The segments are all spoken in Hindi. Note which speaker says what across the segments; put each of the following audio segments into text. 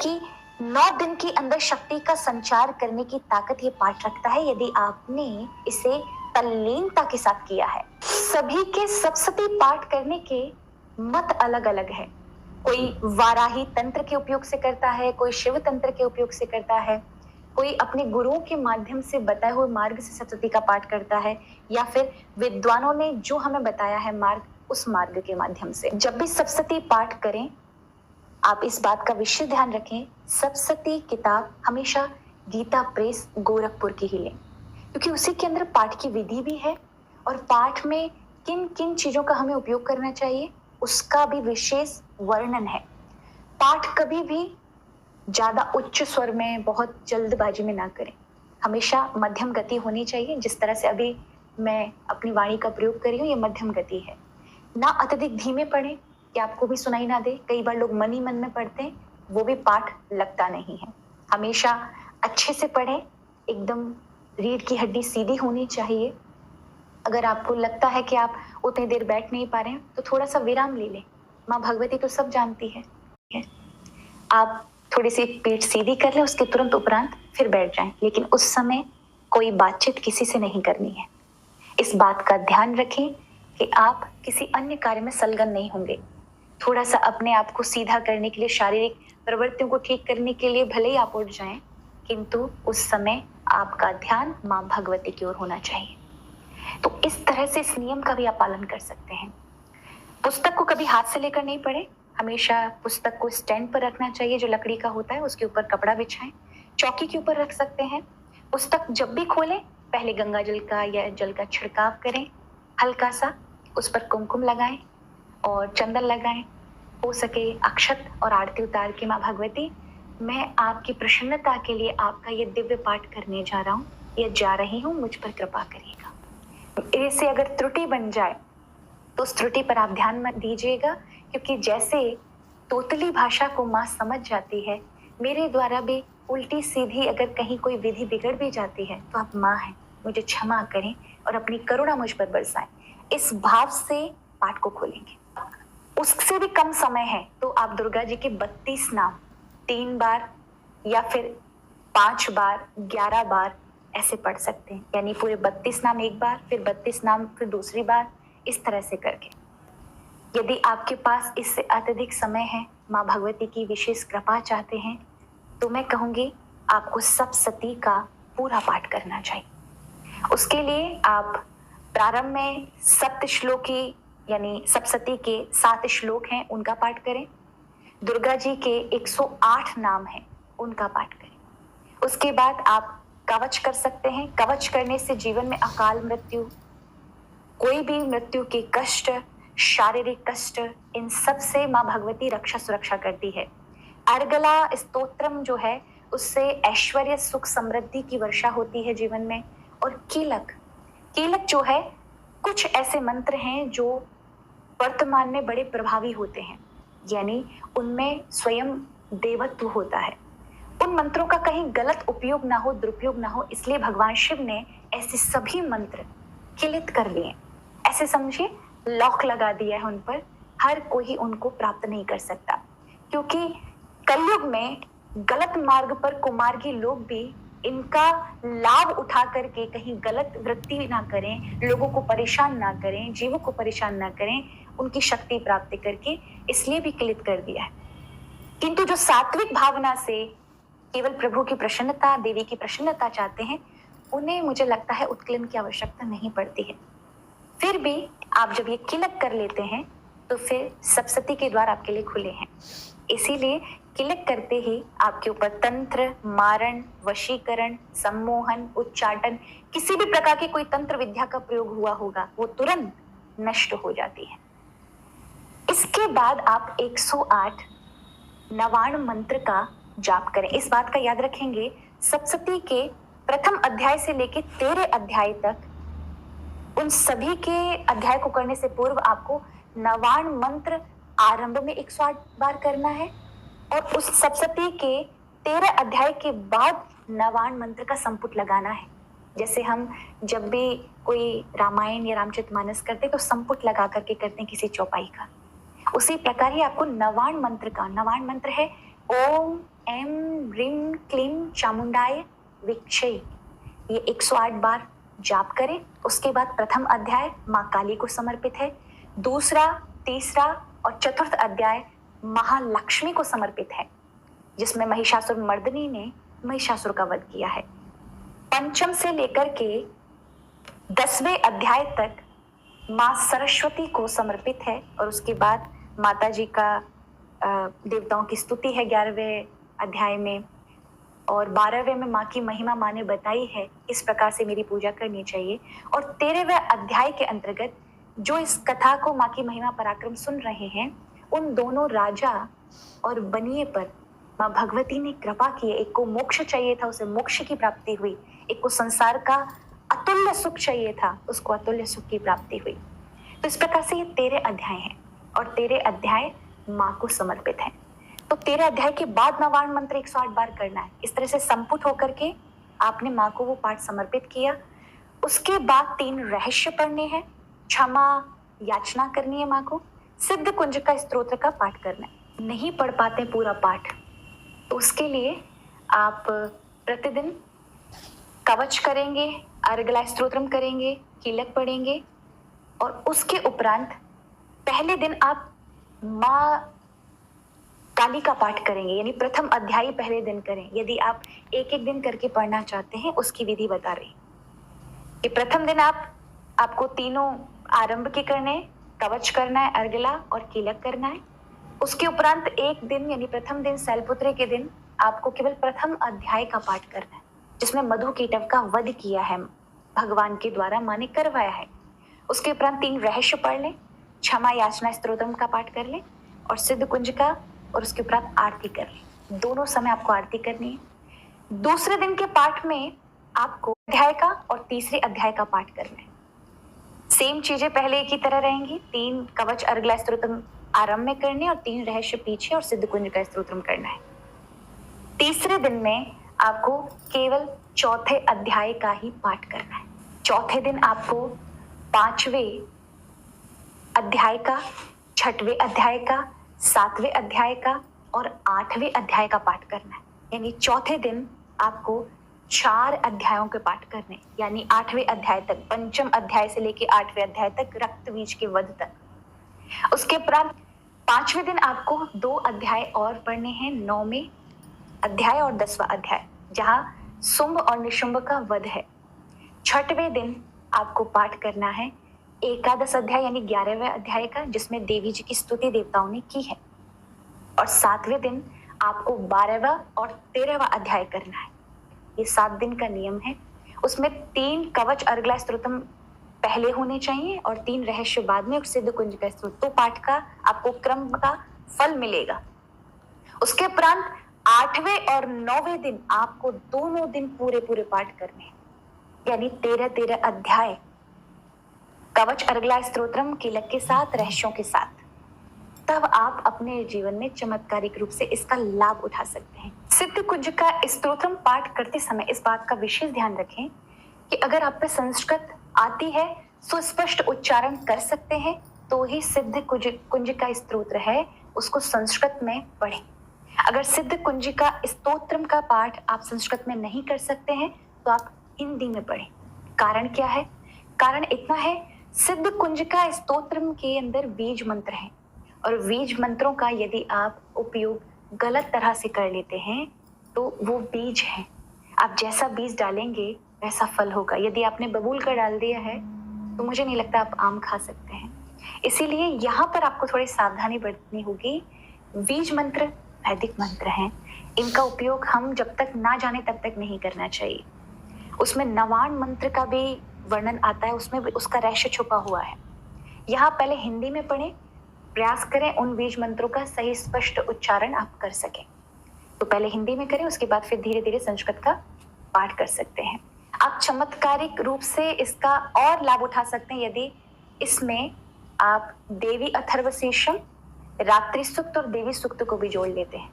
Speaker 1: जबकि 9 दिन के अंदर शक्ति का संचार करने की ताकत ये पाठ रखता है यदि आपने इसे तल्लीनता के साथ किया है। सभी के सप्तशती पाठ करने के मत अलग अलग है। कोई वाराही तंत्र के उपयोग से करता है, कोई शिव तंत्र के उपयोग से करता है, कोई अपने गुरुओं के माध्यम से बताए हुए मार्ग से सप्तशती का पाठ करता है, या फिर विद्वानों ने जो हमें बताया है मार्ग, उस मार्ग के माध्यम से। जब भी सप्तशती पाठ करें, आप इस बात का विशेष ध्यान रखें, सप्तशती किताब हमेशा गीता प्रेस गोरखपुर की ही लें, क्योंकि उसी के अंदर पाठ की विधि भी है और पाठ में किन किन चीजों का हमें उपयोग करना चाहिए उसका भी विशेष वर्णन है। पाठ कभी भी ज्यादा उच्च स्वर में, बहुत जल्दबाजी में ना करें, हमेशा मध्यम गति होनी चाहिए। जिस तरह से अभी मैं अपनी वाणी का प्रयोग कर रही हूँ, ये मध्यम गति है। ना अत्यधिक धीमे पढ़ें कि आपको भी सुनाई ना दे। कई बार लोग मन ही मन में पढ़ते हैं, वो भी पाठ लगता नहीं है। हमेशा अच्छे से पढ़ें, एकदम रीढ़ की हड्डी सीधी होनी चाहिए। अगर आपको लगता है कि आप उतनी देर बैठ नहीं पा रहे हैं तो थोड़ा सा विराम ले लें। माँ भगवती तो सब जानती है। आप थोड़ी सी पीठ सीधी कर लें, उसके तुरंत उपरांत फिर बैठ जाएं, लेकिन उस समय कोई बातचीत किसी से नहीं करनी है। इस बात का ध्यान रखें कि आप किसी अन्य कार्य में संलग्न नहीं होंगे। थोड़ा सा अपने आप को सीधा करने के लिए, शारीरिक प्रवृत्तियों को ठीक करने के लिए भले ही आप उठ जाएं, किंतु उस समय आपका ध्यान माँ भगवती की ओर होना चाहिए। तो इस तरह से इस नियम का भी आप पालन कर सकते हैं। पुस्तक को कभी हाथ से लेकर नहीं पढ़ें, हमेशा पुस्तक को स्टैंड पर रखना चाहिए जो लकड़ी का होता है, उसके ऊपर कपड़ा बिछाएं, चौकी के ऊपर रख सकते हैं। पुस्तक जब भी खोलें पहले गंगा जल का या जल का छिड़काव करें, हल्का सा उस पर कुमकुम लगाएं और चंदन लगाएं। हो सके अक्षत और आरती उतार के, माँ भगवती मैं आपकी प्रसन्नता के लिए आपका ये दिव्य पाठ करने जा रहा हूँ या जा रही हूँ, मुझ पर कृपा करिएगा। इससे अगर त्रुटि बन जाए तो उस त्रुटि पर आप ध्यान मत दीजिएगा, क्योंकि जैसे तोतली भाषा को माँ समझ जाती है, मेरे द्वारा भी उल्टी सीधी अगर कहीं कोई विधि बिगड़ भी जाती है तो आप माँ हैं, मुझे क्षमा करें और अपनी करुणा मुझ पर बरसाएं। इस भाव से पाठ को खोलेंगे। उससे भी कम समय है तो आप दुर्गा जी के 32 नाम 3 बार या फिर 5 बार 11 बार ऐसे पढ़ सकते हैं, यानी पूरे 32 नाम एक बार, फिर 32 नाम फिर दूसरी बार, इस तरह से करके। यदि आपके पास इससे अत्यधिक समय है, माँ भगवती की विशेष कृपा चाहते हैं, तो मैं कहूंगी आपको सप्तशती का पूरा पाठ करना चाहिए। उसके लिए आप प्रारंभ में सप्त श्लोकी यानी सप्तशती के 7 श्लोक हैं, उनका पाठ करें। दुर्गा जी के 108 नाम हैं, उनका पाठ करें। उसके बाद आप कवच कर सकते हैं। कवच करने से जीवन में अकाल मृत्यु, कोई भी मृत्यु के कष्ट, शारीरिक कष्ट, इन सब से माँ भगवती रक्षा सुरक्षा करती है। अर्गला स्तोत्रम जो है, उससे ऐश्वर्य सुख समृद्धि की वर्षा होती है जीवन में। और कीलक, कीलक जो है, कुछ ऐसे मंत्र हैं जो वर्तमान में बड़े प्रभावी होते हैं, यानी उनमें स्वयं देवत्व होता है। उन मंत्रों का कहीं गलत उपयोग ना हो, दुरुपयोग ना हो, इसलिए भगवान शिव ने ऐसे सभी मंत्र किलित कर लिए। ऐसे समझिए लॉक लगा दिया है उन पर, हर कोई उनको प्राप्त नहीं कर सकता, क्योंकि कलयुग में गलत मार्ग पर कुमार्गी लोग भी इनका लाभ उठा करके कहीं गलत वृत्ति ना करें, लोगों को परेशान ना करें, जीवों को परेशान ना करें, उनकी शक्ति प्राप्त करके, इसलिए भी किलित कर दिया है। किंतु जो सात्विक भावना से केवल प्रभु की प्रसन्नता, देवी की प्रसन्नता चाहते हैं, उन्हें मुझे लगता है उत्कीलन की आवश्यकता नहीं पड़ती है। फिर भी आप जब ये किलक कर लेते हैं तो फिर सप्तशती के द्वार आपके लिए खुले हैं। इसीलिए किलक करते ही आपके ऊपर तंत्र, मारण, वशीकरण, सम्मोहन, उच्चाटन, किसी भी प्रकार की कोई तंत्र विद्या का प्रयोग हुआ होगा, वो तुरंत नष्ट हो जाती है। इसके बाद आप 108 नवाण मंत्र का जाप करें। इस बात का याद रखेंगे, सप्तशती के प्रथम अध्याय से लेकर 13 अध्याय तक, उन सभी के अध्याय को करने से पूर्व आपको नवाण मंत्र आरंभ में 108 बार करना है और उस सप्तशती के 13 अध्याय के बाद नवाण मंत्र का संपुट लगाना है। जैसे हम जब भी कोई रामायण या रामचरितमानस करते तो संपुट लगा करके करते हैं किसी चौपाई का, उसी प्रकार ही आपको नवाण मंत्र का, नवाण मंत्र है ओम ह्रीं क्लीं चामुंडाय विक्षे, ये 108 बार जाप करें। उसके बाद प्रथम अध्याय माँ काली को समर्पित है, दूसरा, तीसरा और चतुर्थ अध्याय महालक्ष्मी को समर्पित है, जिसमें महिषासुर मर्दिनी ने महिषासुर का वध किया है। पंचम से लेकर के 10वें अध्याय तक माँ सरस्वती को समर्पित है, और उसके बाद माता जी का देवताओं की स्तुति है 11वें अध्याय में, और 12वें में माँ की महिमा माँ ने बताई है इस प्रकार से मेरी पूजा करनी चाहिए। और 13वें अध्याय के अंतर्गत जो इस कथा को माँ की महिमा पराक्रम सुन रहे हैं, उन दोनों राजा और बनिए पर माँ भगवती ने कृपा की। एक को मोक्ष चाहिए था, उसे मोक्ष की प्राप्ति हुई। एक को संसार का अतुल्य सुख चाहिए था, उसको अतुल्य सुख की प्राप्ति हुई। तो इस प्रकार से ये 13 अध्याय हैं, और 13 अध्याय माँ को समर्पित है। तो 13 अध्याय के बाद नवार्ण मंत्र 108 बार करना है। इस तरह से संपुट होकर के आपने माँ को वो पाठ समर्पित किया। उसके बाद 3 रहस्य पढ़ने हैं, क्षमा याचना करनी है माँ को, सिद्ध कुंज का स्तोत्र का पाठ करना है। नहीं पढ़ पाते पूरा पाठ, तो उसके लिए आप प्रतिदिन कवच करेंगे, अर्गला स्तोत्रम करेंगे, कीलक पढ़ेंगे, और उसके उपरांत पहले दिन आप माँ काली का पाठ करेंगे, यानी प्रथम अध्याय पहले दिन करें। यदि आप एक एक दिन करके पढ़ना चाहते हैं, उसकी विधि बता रही कि प्रथम दिन आपको तीनों आरंभ के करने, कवच करना है, अर्गला और कीलक करना है। उसके उपरांत एक दिन यानी प्रथम दिन शैलपुत्री के दिन आपको केवल प्रथम अध्याय का पाठ करना है, जिसमें मधु कीटव का वध किया है भगवान के द्वारा, माँ ने करवाया है। उसके उपरांत 3 रहस्य पढ़ लें, क्षमा याचना स्तोत्रम का पाठ कर लें, और सिद्ध कुंज का, और उसके उपरांत आरती कर लें। दोनों समय आपको आरती करनी है। दूसरे दिन के पाठ में आपको अध्याय का और तीसरे अध्याय का पाठ करना है। सेम चीजें पहले की तरह रहेंगी। 3 कवच अर्गला स्तोत्रम आरंभ में करने, और 3 रहस्य पीछे, और सिद्ध कुंज का स्तोत्रम करना है। तीसरे दिन में आपको केवल चौथे अध्याय का ही पाठ करना है। चौथे दिन आपको 5वें अध्याय का, 6वें अध्याय का, 7वें अध्याय का और 8वें अध्याय का पाठ करना है। यानी चौथे दिन आपको 4 अध्यायों के पाठ करने, यानी 8वें अध्याय तक, पंचम अध्याय से लेके 8वें अध्याय तक, रक्त बीज के वध तक। उसके उपरांत 5वें दिन आपको 2 अध्याय और पढ़ने हैं, 9वें अध्याय और 10वां अध्याय, जहां शुंभ और निशुंभ का वध है। 6वें दिन आपको पाठ करना है एकादश अध्याय यानी 11वें अध्याय का, जिसमें देवी जी की स्तुति देवताओं ने की है। और 7वें दिन आपको 12वां और 13वां अध्याय करना है। ये 7 दिन का नियम है। उसमें 3 कवच अर्गला स्तोत्रम पहले होने चाहिए और 3 रहस्य बाद में, और सिद्ध कुंज का स्तोत्र। तो पाठ का आपको क्रम का फल मिलेगा। उसके उपरांत 8वें और 9वें दिन आपको दोनों दिन पूरे पूरे पाठ करने हैं, यानी 13 अध्याय कवच अर्गला स्तोत्रम कीलक के साथ, रहस्यों के साथ। तब आप अपने जीवन में चमत्कारिक रूप से इसका लाभ उठा सकते हैं। सिद्ध कुंज का स्तोत्रम पाठ करते समय इस बात का विशेष ध्यान रखें कि अगर आप पे संस्कृत आती है, सुस्पष्ट उच्चारण कर सकते हैं, तो ही सिद्ध कुंज का स्तोत्र है उसको संस्कृत में पढ़ें। अगर सिद्ध कुंज का स्तोत्रम का पाठ आप संस्कृत में नहीं कर सकते हैं, तो आप हिंदी में पढ़ें। कारण क्या है? कारण इतना है, सिद्ध कुंज का स्तोत्रम के अंदर बीज मंत्र हैं, और बीज मंत्रों का यदि आप उपयोग गलत तरह से कर लेते हैं तो वो बीज हैं। आप जैसा बीज डालेंगे वैसा फल होगा। यदि आपने बबूल का डाल दिया है तो मुझे नहीं लगता आप आम खा सकते हैं। इसीलिए यहाँ पर आपको थोड़ी सावधानी बरतनी होगी। बीज मंत्र वैदिक मंत्र हैं, इनका उपयोग हम जब तक ना जाने तब तक नहीं करना चाहिए। उसमें नवार्ण मंत्र का भी वर्णन आता है, उसमें भी उसका रहस्य छुपा हुआ है। यहाँ पहले हिंदी में पढ़ें, प्रयास करें उन बीज मंत्रों का सही स्पष्ट उच्चारण आप कर सकें। तो पहले हिंदी में करें, उसके बाद फिर धीरे धीरे संस्कृत का पाठ कर सकते हैं। आप चमत्कारिक रूप से इसका और लाभ उठा सकते हैं यदि इसमें आप देवी अथर्वशीर्षम, रात्रि सूक्त और देवी सूक्त को भी जोड़ लेते हैं,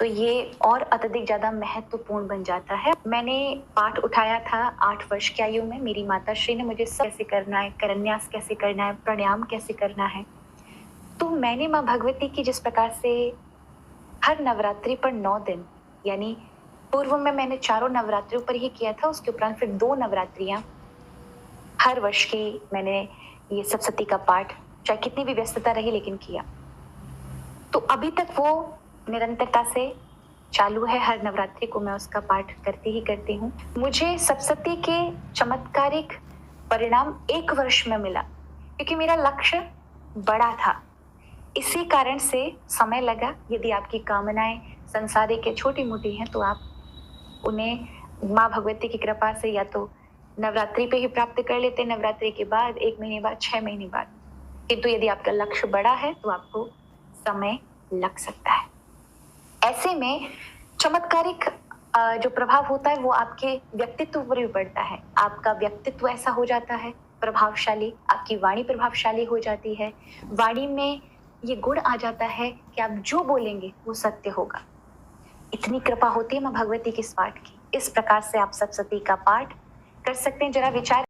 Speaker 1: तो ये और अत्यधिक ज्यादा महत्वपूर्ण बन जाता है। मैंने पाठ उठाया था 8 वर्ष की आयु में। मेरी माता श्री ने मुझे सब कैसे करना है, करन्यास कैसे करना है, प्राणायाम कैसे करना है, तो मैंने माँ भगवती की जिस प्रकार से हर नवरात्रि पर 9 दिन यानी पूर्व में मैंने 4 नवरात्रियों पर ही किया था, उसके उपरांत फिर 2 नवरात्रियां हर वर्ष की मैंने ये सप्तशती का पाठ, चाहे कितनी भी व्यस्तता रही, लेकिन किया। तो अभी तक वो निरंतरता से चालू है। हर नवरात्रि को मैं उसका पाठ करती ही करती हूँ। मुझे सप्तशती के चमत्कारिक परिणाम 1 वर्ष में मिला, क्योंकि मेरा लक्ष्य बड़ा था। इसी कारण से समय लगा। यदि आपकी कामनाएं संसारिक के छोटी मोटी हैं तो आप उन्हें माँ भगवती की कृपा से या तो नवरात्रि पे ही प्राप्त कर लेते हैं, नवरात्रि के बाद, 1 महीने बाद, 6 महीने बाद। किंतु यदि आपका लक्ष्य बड़ा है तो आपको समय लग सकता है। ऐसे में चमत्कारिक जो प्रभाव होता है वो आपके व्यक्तित्व पर भी पड़ता है। आपका व्यक्तित्व ऐसा हो जाता है प्रभावशाली, आपकी वाणी प्रभावशाली हो जाती है। वाणी में ये गुण आ जाता है कि आप जो बोलेंगे वो सत्य होगा। इतनी कृपा होती है माँ भगवती के इस पाठ की। इस प्रकार से आप सप्तशती का पाठ कर सकते हैं। जरा विचार